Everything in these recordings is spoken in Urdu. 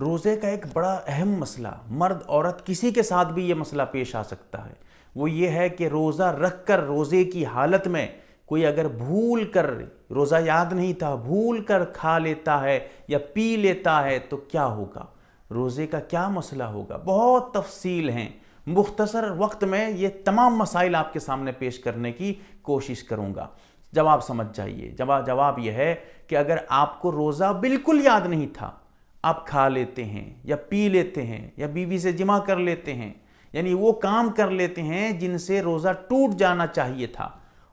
روزے کا ایک بڑا اہم مسئلہ، مرد عورت کسی کے ساتھ بھی یہ مسئلہ پیش آ سکتا ہے، وہ یہ ہے کہ روزہ رکھ کر روزے کی حالت میں کوئی اگر بھول کر، روزہ یاد نہیں تھا، بھول کر کھا لیتا ہے یا پی لیتا ہے تو کیا ہوگا، روزے کا کیا مسئلہ ہوگا۔ بہت تفصیل ہیں، مختصر وقت میں یہ تمام مسائل آپ کے سامنے پیش کرنے کی کوشش کروں گا۔ جواب سمجھ جائیے، جواب یہ ہے کہ اگر آپ کو روزہ بالکل یاد نہیں تھا، آپ کھا لیتے ہیں یا پی لیتے ہیں یا بیوی سے جمع کر لیتے ہیں، یعنی وہ کام کر لیتے ہیں جن سے روزہ ٹوٹ جانا چاہیے تھا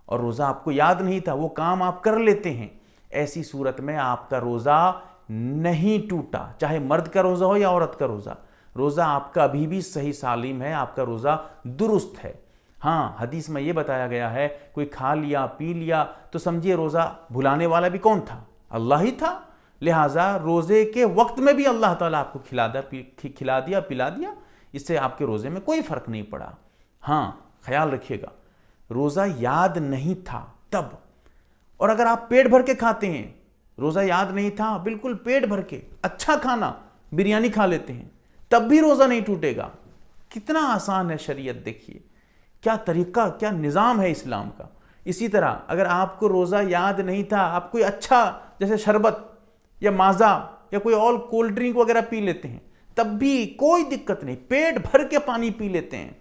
اور روزہ آپ کو یاد نہیں تھا، وہ کام آپ کر لیتے ہیں، ایسی صورت میں آپ کا روزہ نہیں ٹوٹا، چاہے مرد کا روزہ ہو یا عورت کا روزہ، روزہ آپ کا ابھی بھی صحیح سالم ہے، آپ کا روزہ درست ہے۔ ہاں، حدیث میں یہ بتایا گیا ہے کوئی کھا لیا پی لیا تو سمجھیے روزہ بھلانے والا بھی کون تھا؟ اللہ ہی تھا، لہٰذا روزے کے وقت میں بھی اللہ تعالیٰ آپ کو کھلا دیا پلا دیا، اس سے آپ کے روزے میں کوئی فرق نہیں پڑا۔ ہاں، خیال رکھیے گا، روزہ یاد نہیں تھا تب، اور اگر آپ پیٹ بھر کے کھاتے ہیں، روزہ یاد نہیں تھا بالکل پیٹ بھر کے اچھا کھانا بریانی کھا لیتے ہیں، تب بھی روزہ نہیں ٹوٹے گا۔ کتنا آسان ہے شریعت، دیکھیے کیا طریقہ، کیا نظام ہے اسلام کا۔ اسی طرح اگر آپ کو روزہ یاد نہیں تھا، آپ کوئی اچھا جیسے شربت یا مازہ یا کوئی اور کولڈ ڈرنک وغیرہ پی لیتے ہیں، تب بھی کوئی دقت نہیں، پیٹ بھر کے پانی پی لیتے ہیں،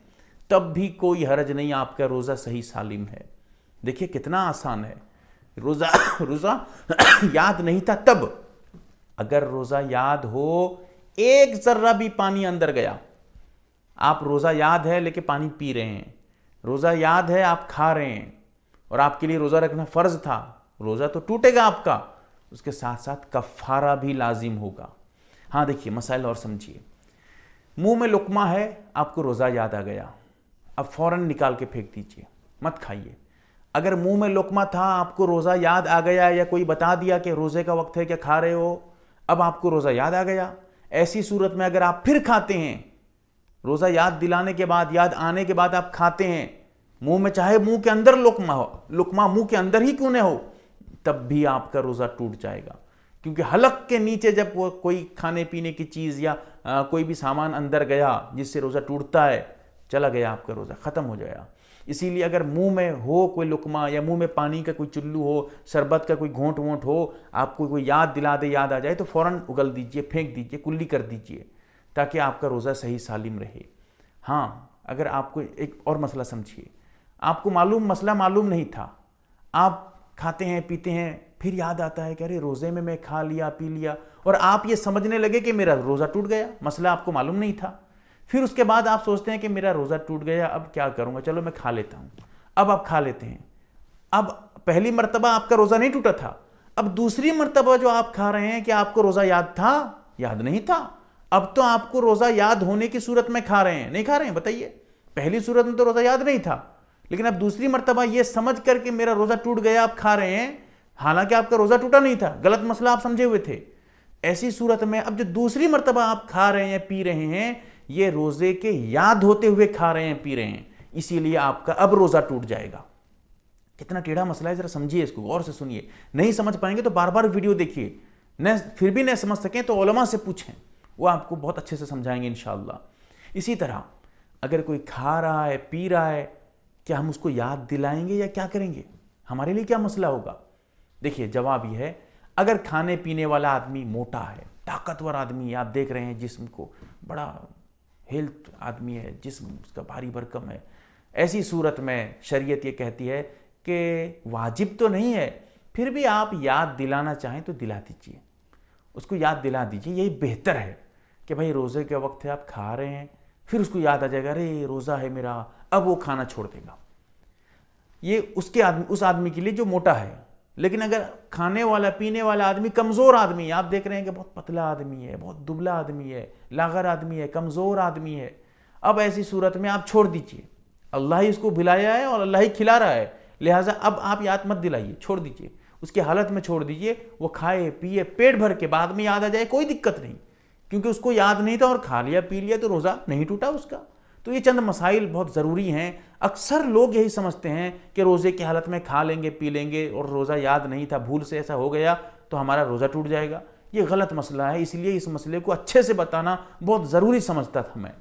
تب بھی کوئی حرج نہیں، آپ کا روزہ صحیح سالم ہے۔ دیکھیے کتنا آسان ہے۔ روزہ یاد نہیں تھا تب، اگر روزہ یاد ہو، ایک ذرہ بھی پانی اندر گیا، آپ روزہ یاد ہے لیکن پانی پی رہے ہیں، روزہ یاد ہے آپ کھا رہے ہیں اور آپ کے لیے روزہ رکھنا فرض تھا، روزہ تو ٹوٹے گا آپ کا، اس کے ساتھ ساتھ کفارہ بھی لازم ہوگا۔ ہاں دیکھیے مسائل اور سمجھیے، منہ میں لقمہ ہے، آپ کو روزہ یاد آ گیا، اب فوراً نکال کے پھینک دیجئے، مت کھائیے۔ اگر منہ میں لقمہ تھا، آپ کو روزہ یاد آ گیا یا کوئی بتا دیا کہ روزے کا وقت ہے کیا کھا رہے ہو، اب آپ کو روزہ یاد آ گیا، ایسی صورت میں اگر آپ پھر کھاتے ہیں، روزہ یاد دلانے کے بعد، یاد آنے کے بعد آپ کھاتے ہیں، منہ میں چاہے منہ کے اندر لقمہ منہ کے اندر ہی کیوں نہ ہو، تب بھی آپ کا روزہ ٹوٹ جائے گا، کیونکہ حلق کے نیچے جب وہ کوئی کھانے پینے کی چیز یا کوئی بھی سامان اندر گیا جس سے روزہ ٹوٹتا ہے، چلا گیا آپ کا روزہ، ختم ہو جائے گا۔ اسی لیے اگر منہ میں ہو کوئی لقمہ یا منہ میں پانی کا کوئی چلو ہو، شربت کا کوئی گھونٹ وونٹ ہو، آپ کو کوئی یاد دلا دے، یاد آ جائے تو فوراً اگل دیجئے، پھینک دیجئے، کلی کر دیجئے، تاکہ آپ کا روزہ صحیح سالم رہے۔ ہاں، اگر آپ کو ایک اور مسئلہ سمجھیے، آپ کو مسئلہ معلوم نہیں تھا، آپ کھاتے ہیں پیتے ہیں، پھر یاد آتا ہے کہ ارے روزے میں کھا لیا پی لیا، اور آپ یہ سمجھنے لگے کہ میرا روزہ ٹوٹ گیا، مسئلہ آپ کو معلوم نہیں تھا، پھر اس کے بعد آپ سوچتے ہیں کہ میرا روزہ ٹوٹ گیا، اب کیا کروں گا، چلو میں کھا لیتا ہوں۔ اب آپ کھا لیتے ہیں، اب پہلی مرتبہ آپ کا روزہ نہیں ٹوٹا تھا، اب دوسری مرتبہ جو آپ کھا رہے ہیں کہ آپ کو روزہ یاد تھا، یاد نہیں تھا، اب تو آپ کو روزہ یاد ہونے کی صورت میں کھا رہے ہیں، نہیں کھا رہے ہیں، بتائیے، پہلی صورت میں تو روزہ یاد نہیں تھا، لیکن اب دوسری مرتبہ یہ سمجھ کر کہ میرا روزہ ٹوٹ گیا آپ کھا رہے ہیں، حالانکہ آپ کا روزہ ٹوٹا نہیں تھا، غلط مسئلہ آپ سمجھے ہوئے تھے۔ ایسی صورت میں اب جو دوسری مرتبہ آپ کھا رہے ہیں پی رہے ہیں، یہ روزے کے یاد ہوتے ہوئے کھا رہے ہیں پی رہے ہیں، اسی لیے آپ کا اب روزہ ٹوٹ جائے گا۔ کتنا ٹیڑھا مسئلہ ہے، ذرا سمجھیے اس کو، غور سے سنیے، نہیں سمجھ پائیں گے تو بار بار ویڈیو دیکھیے، پھر بھی نہیں سمجھ سکیں تو علماء سے پوچھیں، وہ آپ کو بہت اچھے سے سمجھائیں گے انشاءاللہ۔ اسی طرح اگر کوئی کھا رہا ہے پی رہا ہے، کیا ہم اس کو یاد دلائیں گے یا کیا کریں گے، ہمارے لیے کیا مسئلہ ہوگا؟ دیکھیے جواب یہ ہے، اگر کھانے پینے والا آدمی موٹا ہے، طاقتور آدمی ہے، آپ دیکھ رہے ہیں جسم کو، بڑا ہیلتھ آدمی ہے، جسم اس کا بھاری بھرکم ہے، ایسی صورت میں شریعت یہ کہتی ہے کہ واجب تو نہیں ہے، پھر بھی آپ یاد دلانا چاہیں تو دلا دیجئے، اس کو یاد دلا دیجئے، یہی بہتر ہے کہ بھائی روزے کے وقت ہے، آپ کھا رہے ہیں، پھر اس کو یاد آ جائے گا ارے روزہ ہے میرا، اب وہ کھانا چھوڑ دے گا۔ یہ اس آدمی کے لیے جو موٹا ہے، لیکن اگر کھانے والا پینے والا آدمی کمزور آدمی ہے، آپ دیکھ رہے ہیں کہ بہت پتلا آدمی ہے، بہت دبلا آدمی ہے، لاغر آدمی ہے، کمزور آدمی ہے، اب ایسی صورت میں آپ چھوڑ دیجئے، اللہ ہی اس کو بھلایا ہے اور اللہ ہی کھلا رہا ہے، لہٰذا اب آپ یاد مت دلائیے، چھوڑ دیجئے، اس کی حالت میں چھوڑ دیجئے، وہ کھائے پیے پیٹ بھر کے، بعد میں یاد آ جائے کوئی دقت نہیں، کیونکہ اس کو یاد نہیں تھا اور کھا لیا پی لیا تو روزہ نہیں ٹوٹا اس کا۔ تو یہ چند مسائل بہت ضروری ہیں، اکثر لوگ یہی سمجھتے ہیں کہ روزے کی حالت میں کھا لیں گے پی لیں گے اور روزہ یاد نہیں تھا، بھول سے ایسا ہو گیا تو ہمارا روزہ ٹوٹ جائے گا، یہ غلط مسئلہ ہے، اس لیے اس مسئلے کو اچھے سے بتانا بہت ضروری سمجھتا تھا میں۔